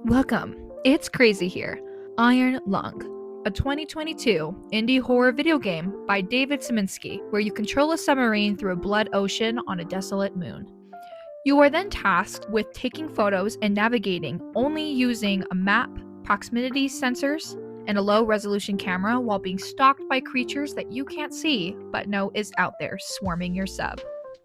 Welcome, it's KrayZee here. Iron Lung, a 2022 indie horror video game by David Szymanski, where you control a submarine through a blood ocean on a desolate moon. You are then tasked with taking photos and navigating only using a map, proximity sensors, and a low-resolution camera while being stalked by creatures that you can't see but know is out there swarming your sub.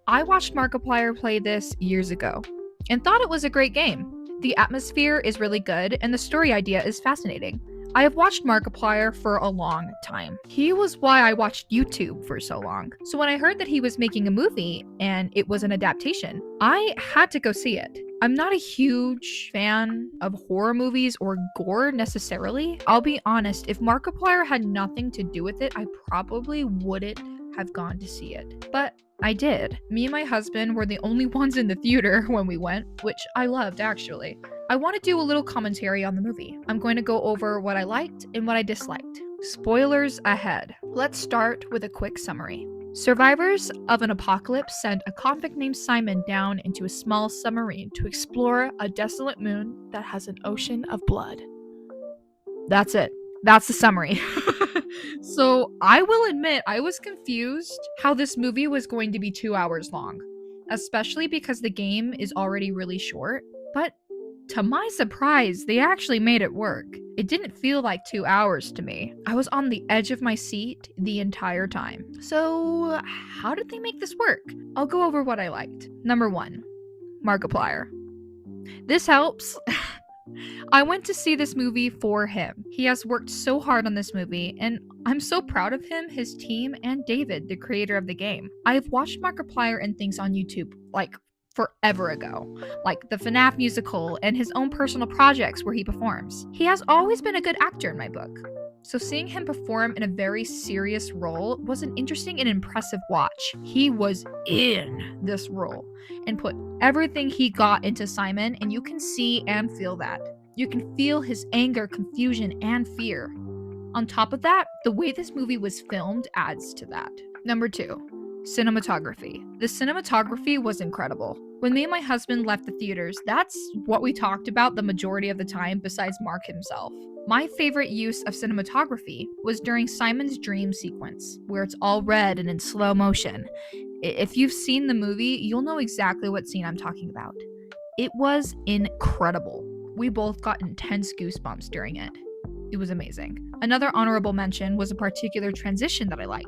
I watched Markipler play this years ago and thought it was a great game. The atmosphere is really good and the story idea is fascinating. I have watched Markiplier for a long time. He was why I watched YouTube for so long. So when I heard that he was making a movie and it was an adaptation, I had to go see it. I'm not a huge fan of horror movies or gore necessarily. I'll be honest, if Markiplier had nothing to do with it, I probably wouldn't have gone to see it. But I did. Me and my husband were the only ones in the theater when we went, which I loved actually. I want to do a little commentary on the movie. I'm going to go over what I liked and what I disliked. Spoilers ahead. Let's start with a quick summary. Survivors of an apocalypse send a convict named Simon down into a small submarine to explore a desolate moon that has an ocean of blood. That's it. That's the summary. So I will admit I was confused how this movie was going to be 2 hours long, especially because the game is already really short, but to my surprise, they actually made it work. It didn't feel like 2 hours to me. I was on the edge of my seat the entire time. So how did they make this work? I'll go over what I liked. Number 1, Markiplier. This helps. I went to see this movie for him. He has worked so hard on this movie, and I'm so proud of him, his team, and David, the creator of the game. I have watched Markiplier and things on YouTube, like, forever ago, like the FNAF musical and his own personal projects where he performs. He has always been a good actor in my book. So seeing him perform in a very serious role was an interesting and impressive watch. He was in this role and put everything he got into Simon, and you can see and feel that. You can feel his anger, confusion, and fear. On top of that, the way this movie was filmed adds to that. Number 2, cinematography. The cinematography was incredible. When me and my husband left the theaters, that's what we talked about the majority of the time besides Mark himself. My favorite use of cinematography was during Simon's dream sequence, where it's all red and in slow motion. If you've seen the movie, you'll know exactly what scene I'm talking about. It was incredible. We both got intense goosebumps during it. It was amazing. Another honorable mention was a particular transition that I liked.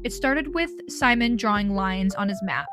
It started with Simon drawing lines on his map,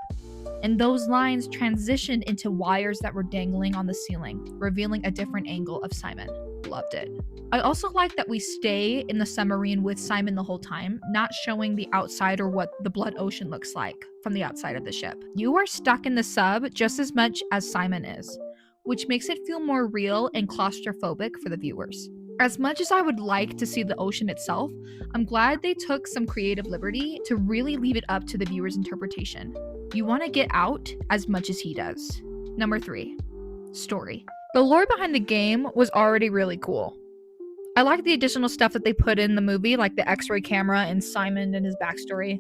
and those lines transitioned into wires that were dangling on the ceiling, revealing a different angle of Simon. Loved it. I also like that we stay in the submarine with Simon the whole time, not showing the outside or what the blood ocean looks like from the outside of the ship. You are stuck in the sub just as much as Simon is, which makes it feel more real and claustrophobic for the viewers. As much as I would like to see the ocean itself, I'm glad they took some creative liberty to really leave it up to the viewer's interpretation. You want to get out as much as he does. Number 3, story. The lore behind the game was already really cool. I like the additional stuff that they put in the movie, like the X-ray camera and Simon and his backstory.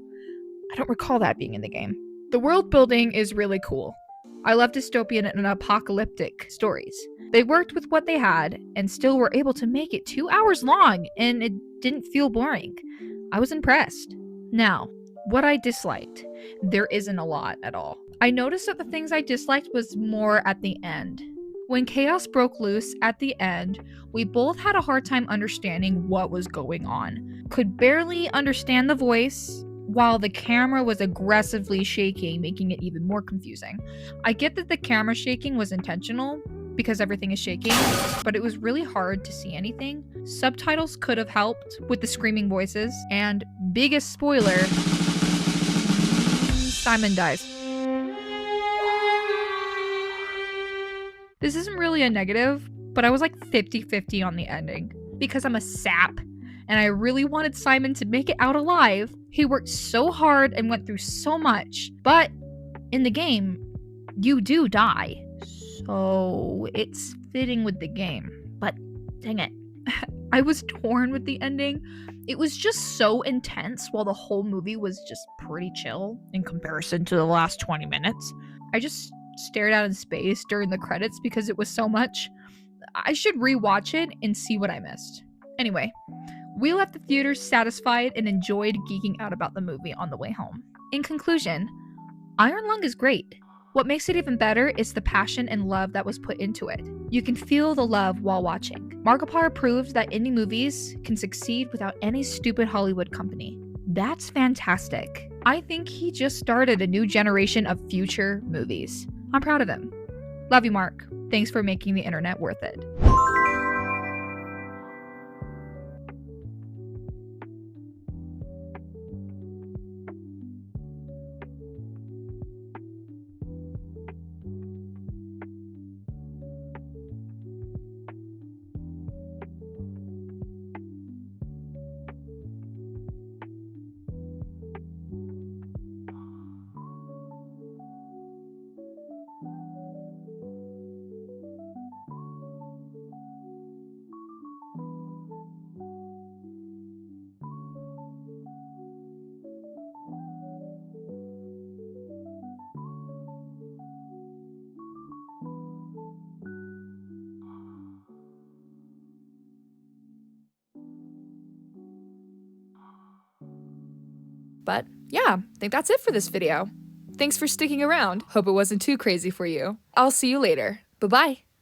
I don't recall that being in the game. The world building is really cool. I love dystopian and apocalyptic stories. They worked with what they had and still were able to make it 2 hours long, and it didn't feel boring. I was impressed. Now, what I disliked. There isn't a lot at all. I noticed that the things I disliked was more at the end. When chaos broke loose at the end, we both had a hard time understanding what was going on. Could barely understand the voice, while the camera was aggressively shaking, making it even more confusing. I get that the camera shaking was intentional, because everything is shaking, but it was really hard to see anything. Subtitles could have helped with the screaming voices, and biggest spoiler, Simon dies. This isn't really a negative, but I was like 50-50 on the ending. Because I'm a sap, and I really wanted Simon to make it out alive. He worked so hard and went through so much, but in the game, you do die. So it's fitting with the game, but dang it. I was torn with the ending. It was just so intense while the whole movie was just pretty chill in comparison to the last 20 minutes. I just stared out in space during the credits because it was so much. I should rewatch it and see what I missed. Anyway, we left the theater satisfied and enjoyed geeking out about the movie on the way home. In conclusion, Iron Lung is great. What makes it even better is the passion and love that was put into it. You can feel the love while watching. Markipler proved that indie movies can succeed without any stupid Hollywood company. That's fantastic. I think he just started a new generation of future movies. I'm proud of him. Love you, Mark. Thanks for making the internet worth it. But yeah, I think that's it for this video. Thanks for sticking around. Hope it wasn't too crazy for you. I'll see you later. Bye-bye.